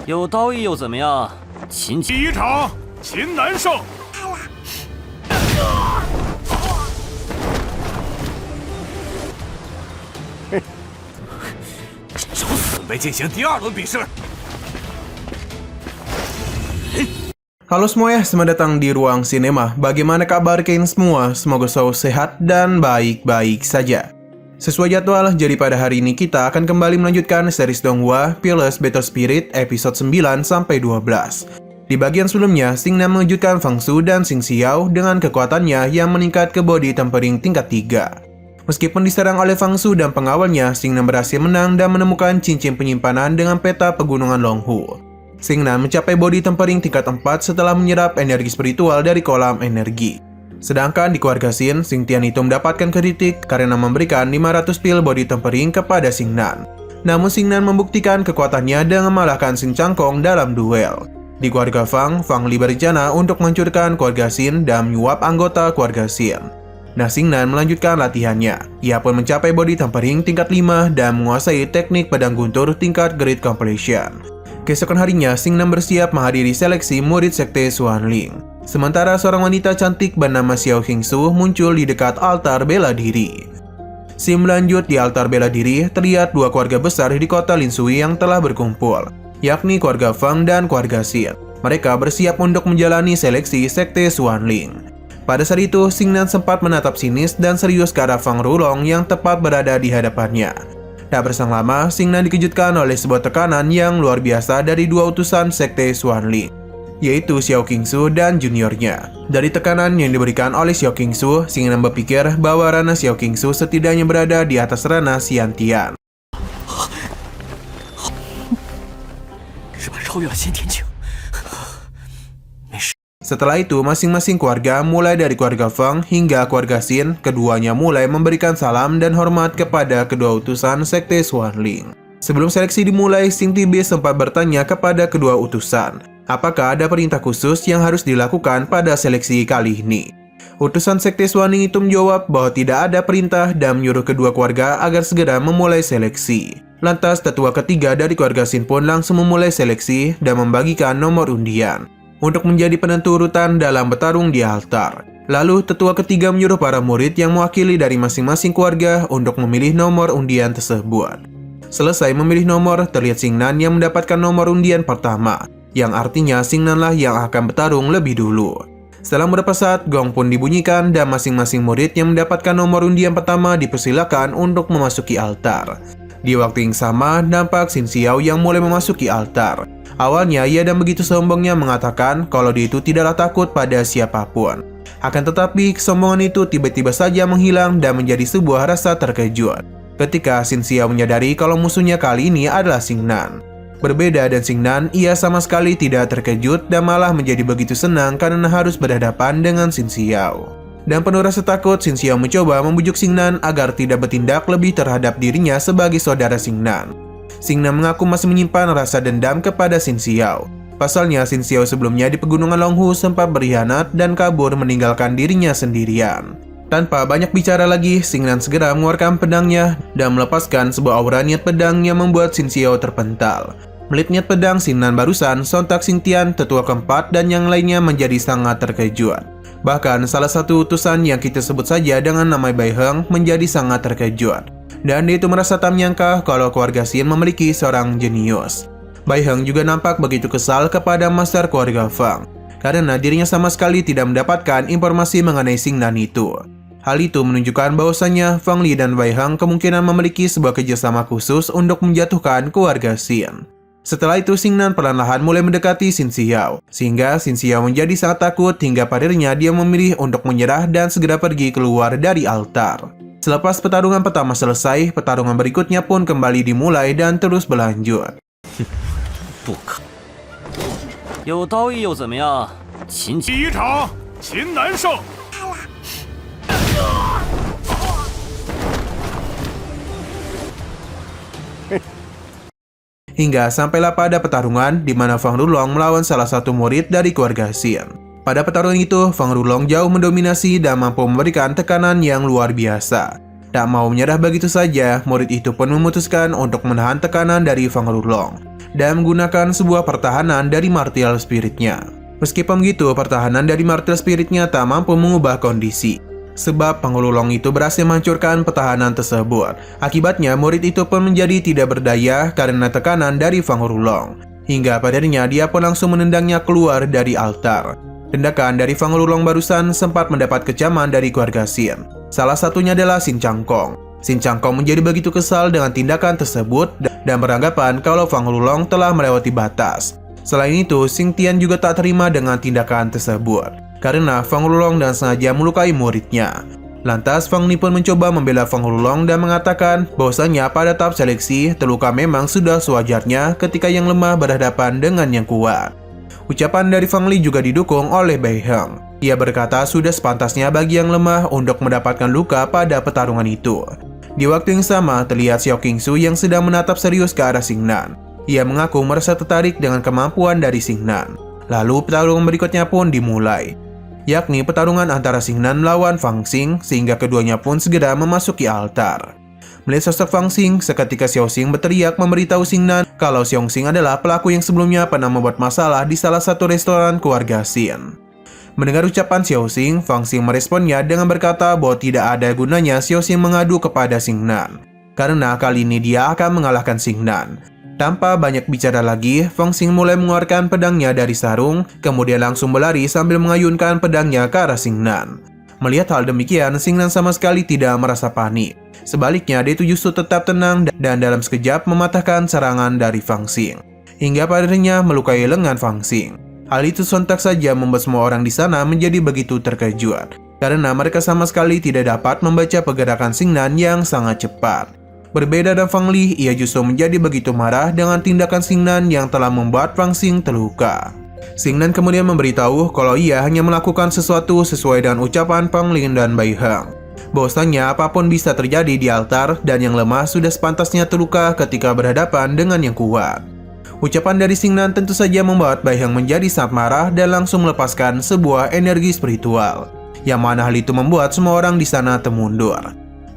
有刀意又怎么样？秦第一场，秦南胜。找死，准备进行第二轮比试。Halo semuanya, selamat datang di Ruang Sinema. Bagaimana kabar kalian semua? Semoga selalu sehat dan baik-baik saja. Sesuai jadwal, jadi pada hari ini kita akan kembali melanjutkan series Donghua Fearless Battle Spirit episode 9-12. Di bagian sebelumnya, Xingnan mengejutkan Fang Su dan Xing Xiao dengan kekuatannya yang meningkat ke body tempering tingkat 3. Meskipun diserang oleh Fang Su dan pengawalnya, Xingnan berhasil menang dan menemukan cincin penyimpanan dengan peta pegunungan Longhu. Xingnan mencapai body tempering tingkat 4 setelah menyerap energi spiritual dari kolam energi. Sedangkan di keluarga Xin, Xing Tian itu mendapatkan kritik karena memberikan 500 pil body tempering kepada Xingnan. Namun Xingnan membuktikan kekuatannya dengan mengalahkan Xing Changkong dalam duel. Di keluarga Fang Li berencana untuk menghancurkan keluarga Xin dan menyuap anggota keluarga Xin. Nah, Xingnan melanjutkan latihannya. Ia pun mencapai body tempering tingkat 5 dan menguasai teknik pedang guntur tingkat Great Completion. Keesokan harinya, Xingnan bersiap menghadiri seleksi murid sekte Xuanling. Sementara seorang wanita cantik bernama Xiao Qingsu muncul di dekat altar bela diri. Sim lanjut di altar bela diri, terlihat dua keluarga besar di kota Linshui yang telah berkumpul, yakni keluarga Fang dan keluarga Xin. Mereka bersiap untuk menjalani seleksi sekte Xuanling. Pada saat itu, Xingnan sempat menatap sinis dan serius ke arah Fang Rulong yang tepat berada di hadapannya. Tak berselang lama, Xingnan dikejutkan oleh sebuah tekanan yang luar biasa dari dua utusan sekte Xuanling, yaitu Xiao Qingsu dan juniornya. Dari tekanan yang diberikan oleh Xiao Qingsu, Xingnan berpikir bahwa Rana Xiao Qingsu setidaknya berada di atas Rana Xian Tian. Setelah itu, masing-masing keluarga, mulai dari keluarga Fang hingga keluarga Xin, keduanya mulai memberikan salam dan hormat kepada kedua utusan sekte Xuanling. Sebelum seleksi dimulai, Xing Tibi sempat bertanya kepada kedua utusan, apakah ada perintah khusus yang harus dilakukan pada seleksi kali ini. Utusan sekte Xuanling itu menjawab bahwa tidak ada perintah dan menyuruh kedua keluarga agar segera memulai seleksi. Lantas, tetua ketiga dari keluarga Xin pun langsung memulai seleksi dan membagikan nomor undian untuk menjadi penentu urutan dalam bertarung di altar. Lalu, tetua ketiga menyuruh para murid yang mewakili dari masing-masing keluarga untuk memilih nomor undian tersebut. Selesai memilih nomor, terlihat Xingnan yang mendapatkan nomor undian pertama, yang artinya Xingnan lah yang akan bertarung lebih dulu. Setelah beberapa saat, gong pun dibunyikan dan masing-masing murid yang mendapatkan nomor undian pertama dipersilakan untuk memasuki altar. Di waktu yang sama, nampak Xin Xiao yang mulai memasuki altar. Awalnya, ia dan begitu sombongnya mengatakan kalau dia itu tidaklah takut pada siapapun. Akan tetapi, kesombongan itu tiba-tiba saja menghilang dan menjadi sebuah rasa terkejut ketika Xin Xiao menyadari kalau musuhnya kali ini adalah Xingnan. Berbeda dan Xingnan, ia sama sekali tidak terkejut dan malah menjadi begitu senang karena harus berhadapan dengan Xin Xiao. Dan penuh rasa takut, Xin Xiao mencoba membujuk Xingnan agar tidak bertindak lebih terhadap dirinya sebagai saudara Xingnan. Xingnan mengaku masih menyimpan rasa dendam kepada Xin Xiao. Pasalnya, Xin Xiao sebelumnya di pegunungan Longhu sempat berkhianat dan kabur meninggalkan dirinya sendirian. Tanpa banyak bicara lagi, Xingnan segera mengeluarkan pedangnya dan melepaskan sebuah aura niat pedang yang membuat Xin Xiao terpental. Melihat niat pedang Xingnan barusan, sontak Xing Tian, tetua keempat, dan yang lainnya menjadi sangat terkejut. Bahkan salah satu utusan yang kita sebut saja dengan nama Bai Heng menjadi sangat terkejut. Dan dia itu merasa tak menyangka kalau keluarga Xin memiliki seorang jenius. Bai Heng juga nampak begitu kesal kepada master keluarga Fang, karena dirinya sama sekali tidak mendapatkan informasi mengenai Xingnan itu. Hal itu menunjukkan bahwasannya Fang Li dan Bai Heng kemungkinan memiliki sebuah kerjasama khusus untuk menjatuhkan keluarga Xin. Setelah itu, Xingnan perlahan-lahan mulai mendekati Xin Xiao, sehingga Xin Xiao menjadi sangat takut hingga pada akhirnya dia memilih untuk menyerah dan segera pergi keluar dari altar. Selepas pertarungan pertama selesai, pertarungan berikutnya pun kembali dimulai dan terus berlanjut. 有刀意又怎么样？秦第一场，秦南胜。Hingga sampailah pada pertarungan di mana Fang Rulong melawan salah satu murid dari keluarga Xin. Pada pertarungan itu, Fang Rulong jauh mendominasi dan mampu memberikan tekanan yang luar biasa. Tak mau menyerah begitu saja, murid itu pun memutuskan untuk menahan tekanan dari Fang Rulong. dan menggunakan sebuah pertahanan dari martial spiritnya. Meskipun begitu, pertahanan dari martial spiritnya tak mampu mengubah kondisi, sebab penghulu Long itu berhasil menghancurkan pertahanan tersebut. Akibatnya, murid itu pun menjadi tidak berdaya karena tekanan dari Fang Hulong. Hingga padanya dia pun langsung menendangnya keluar dari altar. Tindakan dari Fang Hulong barusan sempat mendapat kecaman dari keluarga Xin. Salah satunya adalah Xin Changkong. Xin Changkong menjadi begitu kesal dengan tindakan tersebut dan beranggapan kalau Fang Hulong telah melewati batas. Selain itu, Xing Tian juga tak terima dengan tindakan tersebut karena Fang Hulong dan sengaja melukai muridnya. Lantas Fang Ni pun mencoba membela Fang Hulong dan mengatakan bahwasanya pada tahap seleksi, terluka memang sudah sewajarnya ketika yang lemah berhadapan dengan yang kuat. Ucapan dari Fang Li juga didukung oleh Bai Heng. Ia berkata sudah sepantasnya bagi yang lemah untuk mendapatkan luka pada pertarungan itu. Di waktu yang sama, terlihat Xiao Qingsu yang sedang menatap serius ke arah Xing Nan. Ia mengaku merasa tertarik dengan kemampuan dari Xing Nan. Lalu pertarungan berikutnya pun dimulai, yakni pertarungan antara Xing Nan melawan Fang Xing, sehingga keduanya pun segera memasuki altar. Melihat sosok Fang Xing, seketika Xiao Xing berteriak memberitahu Xing Nan kalau Xiao Xing adalah pelaku yang sebelumnya pernah membuat masalah di salah satu restoran keluarga Xin. Mendengar ucapan Xiao Xing, Fang Xing meresponnya dengan berkata bahwa tidak ada gunanya Xiao Xing mengadu kepada Xing Nan, karena kali ini dia akan mengalahkan Xing Nan. Tanpa banyak bicara lagi, Fang Xing mulai mengeluarkan pedangnya dari sarung, kemudian langsung berlari sambil mengayunkan pedangnya ke arah Xing Nan. Melihat hal demikian, Xing Nan sama sekali tidak merasa panik. Sebaliknya, dia itu justru tetap tenang dan dalam sekejap mematahkan serangan dari Fang Xing, hingga padanya melukai lengan Fang Xing. Hal itu sontak saja membuat semua orang di sana menjadi begitu terkejut, karena mereka sama sekali tidak dapat membaca pergerakan Xing Nan yang sangat cepat. Berbeda dengan Fang Li, ia justru menjadi begitu marah dengan tindakan Xing Nan yang telah membuat Fang Xing terluka. Xing Nan kemudian memberitahu kalau ia hanya melakukan sesuatu sesuai dengan ucapan Fang Lin dan Bai Heng, bahwasanya apapun bisa terjadi di altar dan yang lemah sudah sepantasnya terluka ketika berhadapan dengan yang kuat. Ucapan dari Xing Nan tentu saja membuat Bai Heng menjadi sangat marah dan langsung melepaskan sebuah energi spiritual, yang mana hal itu membuat semua orang di sana termundur.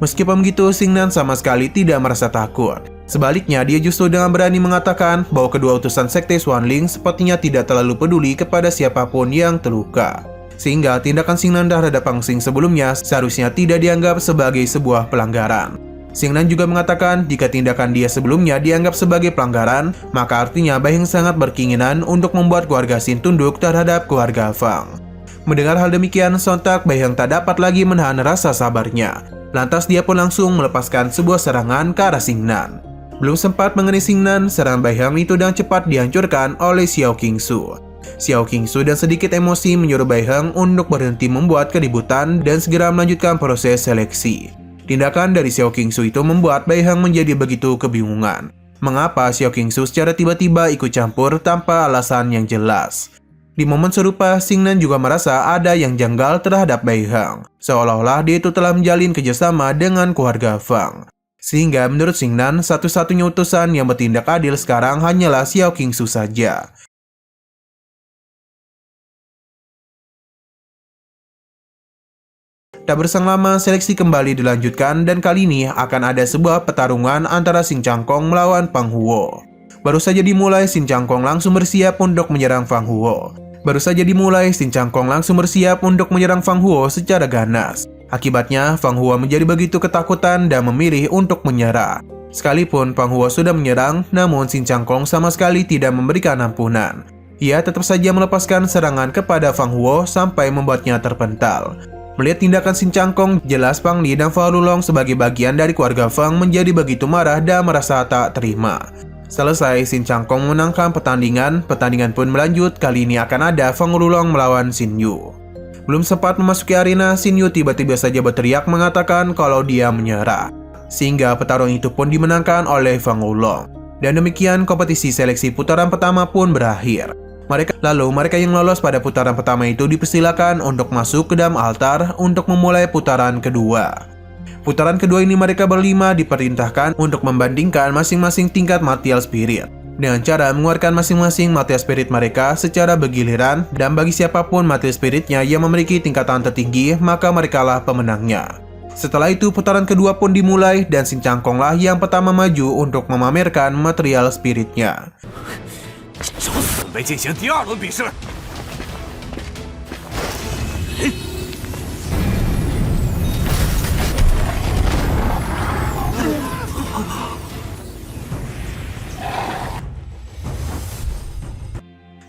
Meskipun begitu, Xing Nan sama sekali tidak merasa takut. Sebaliknya, dia justru dengan berani mengatakan bahwa kedua utusan Sekte Xuanling sepertinya tidak terlalu peduli kepada siapapun yang terluka, sehingga tindakan Xing Nan terhadap Fang Xing sebelumnya seharusnya tidak dianggap sebagai sebuah pelanggaran. Xing Nan juga mengatakan jika tindakan dia sebelumnya dianggap sebagai pelanggaran, maka artinya Bai Heng sangat berkeinginan untuk membuat keluarga Xin tunduk terhadap keluarga Fang. Mendengar hal demikian, sontak Bai Heng tak dapat lagi menahan rasa sabarnya. Lantas dia pun langsung melepaskan sebuah serangan ke arah Xing Nan. Belum sempat mengenai Xing Nan, serangan Bai Heng itu dengan cepat dihancurkan oleh Xiao Qingsu. Xiao Qingsu dan sedikit emosi menyuruh Bai Heng untuk berhenti membuat keributan dan segera melanjutkan proses seleksi. Tindakan dari Xiao Qingsu itu membuat Bai Heng menjadi begitu kebingungan. Mengapa Xiao Qingsu secara tiba-tiba ikut campur tanpa alasan yang jelas? Di momen serupa, Xing Nan juga merasa ada yang janggal terhadap Bai Heng, seolah-olah dia itu telah menjalin kerjasama dengan keluarga Fang. Sehingga menurut Xing Nan, satu-satunya utusan yang bertindak adil sekarang hanyalah Xiao Qingsu saja. Tak berselang lama, seleksi kembali dilanjutkan dan kali ini akan ada sebuah pertarungan antara Xin Changkong melawan Fang Huo. Baru saja dimulai, Xin Changkong langsung bersiap untuk menyerang Fang Huo. Xin Changkong langsung bersiap untuk menyerang Fang Huo secara ganas. Akibatnya, Fang Huo menjadi begitu ketakutan dan memilih untuk menyerah. Sekalipun Fang Huo sudah menyerang, namun Xin Changkong sama sekali tidak memberikan ampunan. Ia tetap saja melepaskan serangan kepada Fang Huo sampai membuatnya terpental. Melihat tindakan Xin Changkong, jelas Fang Li dan Fang Hulong sebagai bagian dari keluarga Fang menjadi begitu marah dan merasa tak terima. Selesai Xin Changkong menangkan pertandingan pun melanjut. Kali ini akan ada Fang Hulong melawan Xin Yu. Belum sempat memasuki arena, Xin Yu tiba-tiba saja berteriak mengatakan kalau dia menyerah, sehingga pertarungan itu pun dimenangkan oleh Fang Hulong. Dan demikian kompetisi seleksi putaran pertama pun berakhir. Lalu mereka yang lolos pada putaran pertama itu dipersilakan untuk masuk ke dalam altar untuk memulai putaran kedua. Putaran kedua ini mereka berlima diperintahkan untuk membandingkan masing-masing tingkat martial spirit dengan cara mengeluarkan masing-masing martial spirit mereka secara bergiliran, dan bagi siapapun martial spiritnya yang memiliki tingkatan tertinggi maka merekalah pemenangnya. Setelah itu putaran kedua pun dimulai dan Xin Changkonglah yang pertama maju untuk memamerkan material spiritnya. 找死没进行第二轮比试。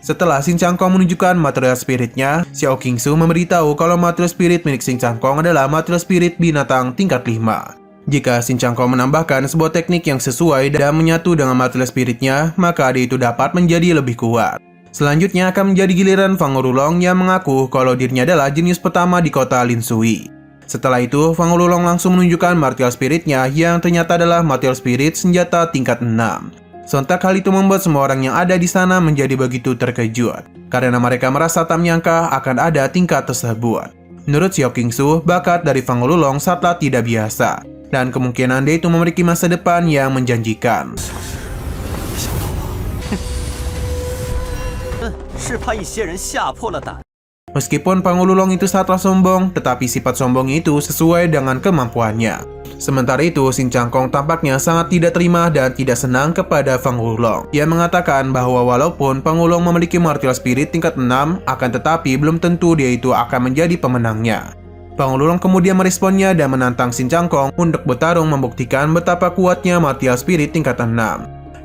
Setelah Xin Changkong menunjukkan material spiritnya, Xiao Qingsu memberitahu kalau material spirit milik Xin Changkong adalah material spirit binatang tingkat 5. Jika Xin Changkong menambahkan sebuah teknik yang sesuai dan menyatu dengan material spiritnya, maka dia itu dapat menjadi lebih kuat. Selanjutnya akan menjadi giliran Fang Wulong yang mengaku kalau dirinya adalah jenius pertama di kota Lin Sui. Setelah itu, Fang Wulong langsung menunjukkan material spiritnya yang ternyata adalah material spirit senjata tingkat 6. Sontak hal itu membuat semua orang yang ada di sana menjadi begitu terkejut, karena mereka merasa tak menyangka akan ada tingkat tersebut. Menurut Xiao Qingsu, bakat dari Fang Wulong sangat tidak biasa, dan kemungkinan dia itu memiliki masa depan yang menjanjikan. 是怕一些人吓破了胆。 Meskipun Fang Wulong itu sangatlah sombong, tetapi sifat sombong itu sesuai dengan kemampuannya. Sementara itu, Xin Changkong tampaknya sangat tidak terima dan tidak senang kepada Fang Wulong. Ia mengatakan bahwa walaupun Fang Wulong memiliki martial spirit tingkat 6, akan tetapi belum tentu dia itu akan menjadi pemenangnya. Fang Wulong kemudian meresponnya dan menantang Xin Changkong untuk bertarung membuktikan betapa kuatnya martial spirit tingkat 6.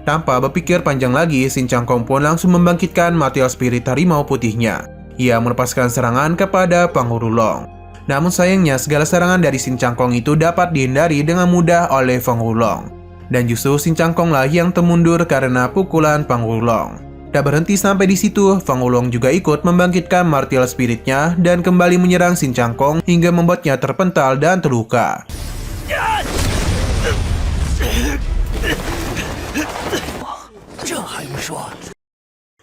Tanpa berpikir panjang lagi, Xin Changkong pun langsung membangkitkan martial spirit harimau putihnya. Ia melepaskan serangan kepada Fang Wulong. Namun sayangnya segala serangan dari Xin Changkong itu dapat dihindari dengan mudah oleh Fang Wulong. Dan justru Xin Changkonglah yang termundur karena pukulan Fang Wulong. Tak berhenti sampai di situ, Fang Wulong juga ikut membangkitkan martial spiritnya dan kembali menyerang Xin Changkong hingga membuatnya terpental dan terluka.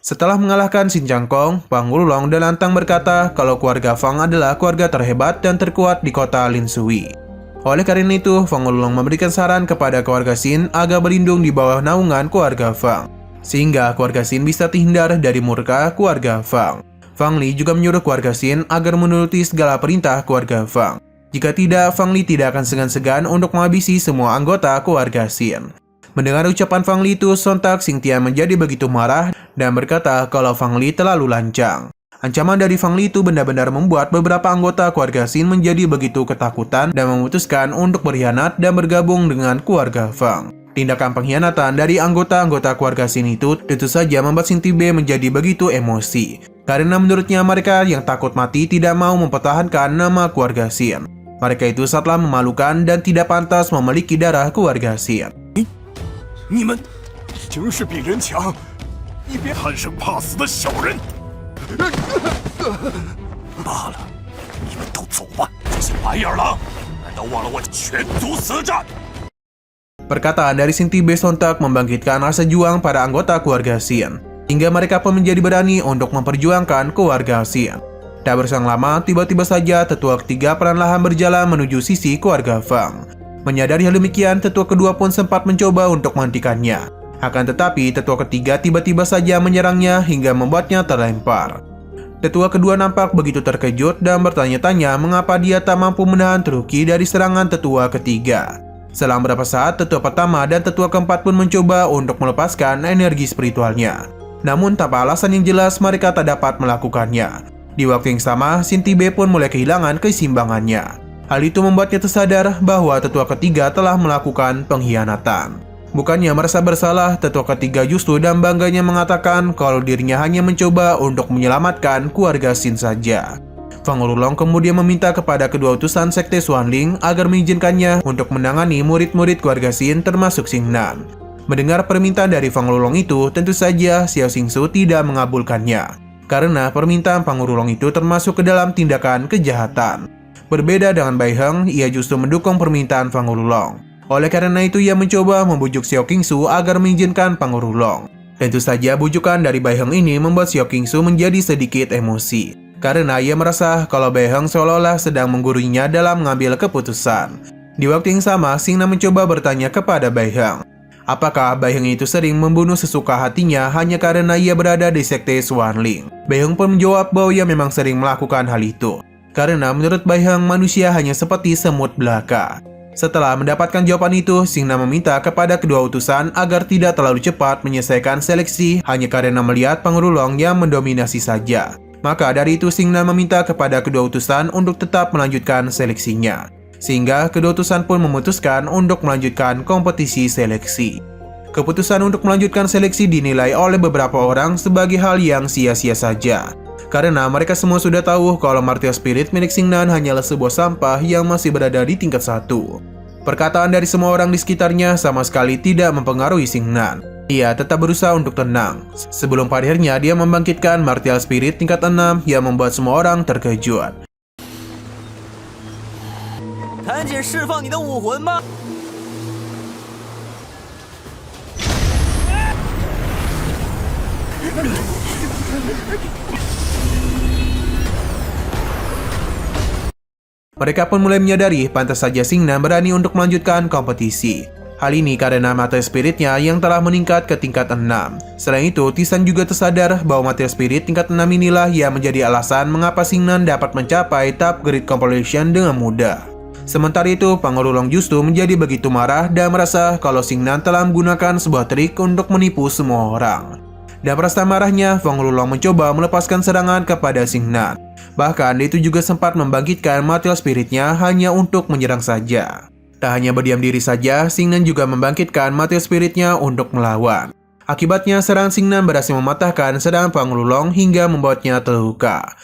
Setelah mengalahkan Xin Changkong, Fang Wulong dan lantang berkata kalau keluarga Fang adalah keluarga terhebat dan terkuat di kota Lin Sui. Oleh karena itu, Fang Wulong memberikan saran kepada keluarga Xin agar berlindung di bawah naungan keluarga Fang, sehingga keluarga Xin bisa terhindar dari murka keluarga Fang. Fang Li juga menyuruh keluarga Xin agar menuruti segala perintah keluarga Fang. Jika tidak, Fang Li tidak akan segan-segan untuk menghabisi semua anggota keluarga Xin. Mendengar ucapan Fang Li itu, sontak Xing Tian menjadi begitu marah dan berkata kalau Fang Li terlalu lancang. Ancaman dari Fang Li itu benar-benar membuat beberapa anggota keluarga Xin menjadi begitu ketakutan dan memutuskan untuk berkhianat dan bergabung dengan keluarga Fang. Tindakan pengkhianatan dari anggota-anggota keluarga Xin itu tentu saja membuat Xin Tibe menjadi begitu emosi. Karena menurutnya mereka yang takut mati tidak mau mempertahankan nama keluarga Xin. Mereka itu sangatlah memalukan dan tidak pantas memiliki darah keluarga Xin. 你们形势比人强，一边贪生怕死的小人！罢了，你们都走吧，这些白眼狼！难道忘了我全族死战？ Perkataan dari Xin Tibe sontak membangkitkan rasa juang pada anggota keluarga Xin, hingga mereka pun menjadi berani untuk memperjuangkan keluarga Xin. Tak berselang lama, tiba-tiba saja tetua ketiga perlahan berjalan menuju sisi keluarga Fang. Menyadari hal demikian, tetua kedua pun sempat mencoba untuk menghentikannya. Akan tetapi, tetua ketiga tiba-tiba saja menyerangnya hingga membuatnya terlempar. Tetua kedua nampak begitu terkejut dan bertanya-tanya mengapa dia tak mampu menahan Truki dari serangan tetua ketiga. Selang beberapa saat, tetua pertama dan tetua keempat pun mencoba untuk melepaskan energi spiritualnya. Namun, tanpa alasan yang jelas, mereka tak dapat melakukannya. Di waktu yang sama, Xin Tibe pun mulai kehilangan keseimbangannya. Hal itu membuatnya tersadar bahwa tetua ketiga telah melakukan pengkhianatan. Bukannya merasa bersalah, tetua ketiga justru dan bangganya mengatakan kalau dirinya hanya mencoba untuk menyelamatkan keluarga Xin saja. Fang Wulong kemudian meminta kepada kedua utusan sekte Xuanling agar mengizinkannya untuk menangani murid-murid keluarga Xin termasuk Xing Nan. Mendengar permintaan dari Fang Wulong itu, tentu saja Xiao Xingsu tidak mengabulkannya, karena permintaan Fang Wulong itu termasuk ke dalam tindakan kejahatan. Berbeda dengan Bai Heng, ia justru mendukung permintaan Fang Wulong. Oleh karena itu, ia mencoba membujuk Xiao Qingsu agar mengizinkan Fang Wulong. Tentu saja bujukan dari Bai Heng ini membuat Xiao Qingsu menjadi sedikit emosi, karena ia merasa kalau Bai Heng seolah-olah sedang menggurui-nya dalam mengambil keputusan. Di waktu yang sama, Xing Nan mencoba bertanya kepada Bai Heng, apakah Bai Heng itu sering membunuh sesuka hatinya hanya karena ia berada di sekte Xuanling. Bai Heng pun menjawab bahwa ia memang sering melakukan hal itu. Karena menurut Bai Heng, manusia hanya seperti semut belaka. Setelah mendapatkan jawaban itu, Xing Nan meminta kepada kedua utusan agar tidak terlalu cepat menyelesaikan seleksi hanya karena melihat Pengelulong yang mendominasi saja. Maka dari itu Xing Nan meminta kepada kedua utusan untuk tetap melanjutkan seleksinya. Sehingga kedua utusan pun memutuskan untuk melanjutkan kompetisi seleksi. Keputusan untuk melanjutkan seleksi dinilai oleh beberapa orang sebagai hal yang sia-sia saja. Karena mereka semua sudah tahu kalau Martial Spirit milik Xing Nan hanyalah sebuah sampah yang masih berada di tingkat 1. Perkataan dari semua orang di sekitarnya sama sekali tidak mempengaruhi Xing Nan. Ia tetap berusaha untuk tenang. Sebelum pada akhirnya dia membangkitkan Martial Spirit tingkat 6 yang membuat semua orang terkejut. 赶紧释放你的武魂吧！ Mereka pun mulai menyadari pantas saja Xing Nan berani untuk melanjutkan kompetisi. Hal ini karena Martial Spiritnya yang telah meningkat ke tingkat 6. Selain itu, Tisan juga tersadar bahwa Martial Spirit tingkat 6 inilah yang menjadi alasan mengapa Xing Nan dapat mencapai top grade compilation dengan mudah. Sementara itu, Pengelulong justru menjadi begitu marah dan merasa kalau Xing Nan telah menggunakan sebuah trik untuk menipu semua orang. Dan merasa marahnya, Pengelulong mencoba melepaskan serangan kepada Xing Nan. Bahkan, dia itu juga sempat membangkitkan Martial Spiritnya hanya untuk menyerang saja. Tak hanya berdiam diri saja, Xing Nan juga membangkitkan Martial Spiritnya untuk melawan. Akibatnya, serangan Xing Nan berhasil mematahkan serangan Pengelulong hingga membuatnya terluka.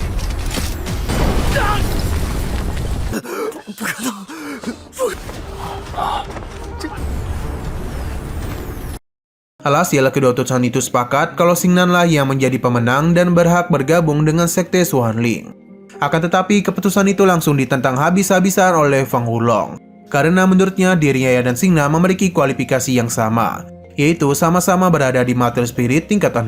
Alhasil, kedua utusan itu sepakat kalau Xing Nan lah yang menjadi pemenang dan berhak bergabung dengan Sekte Xuanling. Akan tetapi, keputusan itu langsung ditentang habis-habisan oleh Pengelulong. Karena menurutnya, dirinya dan Xing Nan memiliki kualifikasi yang sama, yaitu sama-sama berada di Martial Spirit tingkat 6.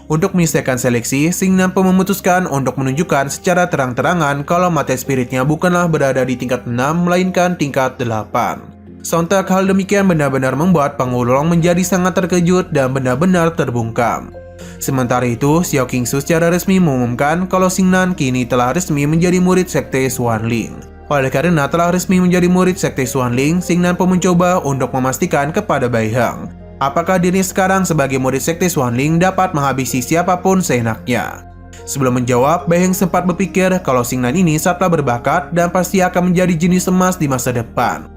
Untuk menyelesaikan seleksi, Xing Nan pun memutuskan untuk menunjukkan secara terang-terangan kalau Martial Spiritnya bukanlah berada di tingkat 6, melainkan tingkat 8. Sontak hal demikian benar-benar membuat Pengelulong menjadi sangat terkejut dan benar-benar terbungkam. Sementara itu, Xiao Qingsu secara resmi mengumumkan kalau Xing Nan kini telah resmi menjadi murid Sekte Xuanling. Oleh karena telah resmi menjadi murid Sekte Xuanling, Xing Nan pun mencoba untuk memastikan kepada Bai Heng apakah dirinya sekarang sebagai murid Sekte Xuanling dapat menghabisi siapapun seenaknya. Sebelum menjawab, Bai Heng sempat berpikir kalau Xing Nan ini sangatlah berbakat dan pasti akan menjadi jenius emas di masa depan.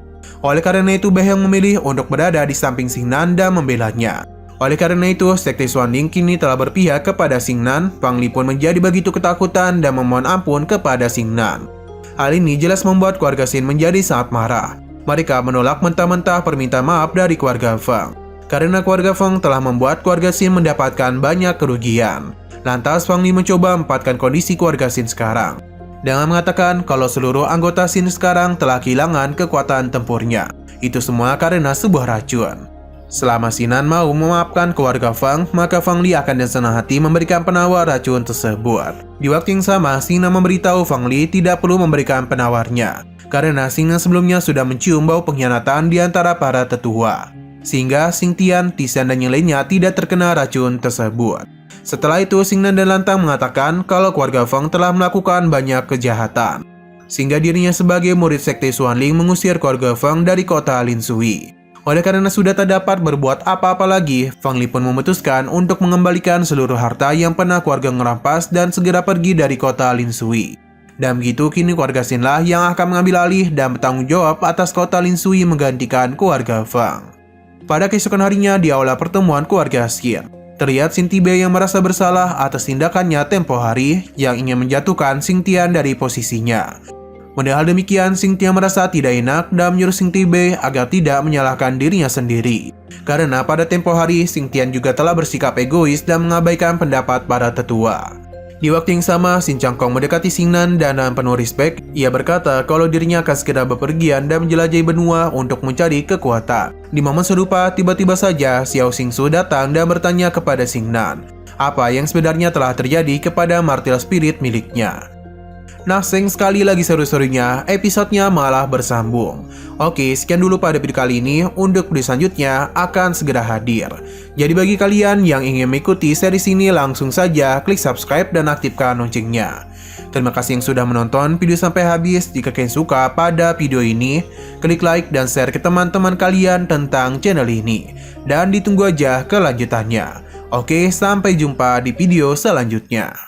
Oleh karena itu, Bai Heng memilih untuk berada di samping Xing Nan dan membelanya. Oleh karena itu, Sekte Xuanling kini telah berpihak kepada Xing Nan. Fang Li pun menjadi begitu ketakutan dan memohon ampun kepada Xing Nan. Hal ini jelas membuat keluarga Xin menjadi sangat marah. Mereka menolak mentah-mentah permintaan maaf dari keluarga Fang. Karena keluarga Fang telah membuat keluarga Xin mendapatkan banyak kerugian. Lantas Fang Li mencoba memempatkan kondisi keluarga Xin sekarang dengan mengatakan kalau seluruh anggota Xin sekarang telah kehilangan kekuatan tempurnya. Itu semua karena sebuah racun. Selama Xing Nan mau memaafkan keluarga Fang, maka Fang Li akan dengan senang hati memberikan penawar racun tersebut. Di waktu yang sama, Xing Nan memberitahu Fang Li tidak perlu memberikan penawarnya, karena Xing Nan sebelumnya sudah mencium bau pengkhianatan di antara para tetua, sehingga Xing Tian, Tisan, dan yang lainnya tidak terkena racun tersebut. Setelah itu, Xing Nan dan lantang mengatakan kalau keluarga Fang telah melakukan banyak kejahatan, sehingga dirinya sebagai murid Sekte Xuanling mengusir keluarga Fang dari kota Lin Sui. Oleh karena sudah tak dapat berbuat apa-apa lagi, Fang Li pun memutuskan untuk mengembalikan seluruh harta yang pernah keluarga ngerampas dan segera pergi dari kota Lin Sui. Dan begitu kini keluarga Xin lah yang akan mengambil alih dan bertanggung jawab atas kota Lin Sui menggantikan keluarga Fang. Pada keesokan harinya di aula pertemuan keluarga Xin, terlihat Xin Tibei yang merasa bersalah atas tindakannya tempo hari yang ingin menjatuhkan Xing Tian dari posisinya. Mendengar hal demikian, Xing Tian merasa tidak enak dan menyuruh Xin Tibei agar tidak menyalahkan dirinya sendiri. Karena pada tempo hari, Xing Tian juga telah bersikap egois dan mengabaikan pendapat para tetua. Di waktu yang sama, Xin Changkong mendekati Xing Nan dan dengan penuh respek, ia berkata kalau dirinya akan segera bepergian dan menjelajahi benua untuk mencari kekuatan. Di momen serupa, tiba-tiba saja Xiao Xingsu datang dan bertanya kepada Xing Nan apa yang sebenarnya telah terjadi kepada Martial Spirit miliknya. Nah, sayang sekali lagi seru-serunya, episodenya malah bersambung. Oke, sekian dulu pada video kali ini. Untuk video selanjutnya akan segera hadir. Jadi bagi kalian yang ingin mengikuti series ini, langsung saja klik subscribe dan aktifkan loncengnya. Terima kasih yang sudah menonton video sampai habis. Jika kalian suka pada video ini, klik like dan share ke teman-teman kalian tentang channel ini. Dan ditunggu aja kelanjutannya. Oke, sampai jumpa di video selanjutnya.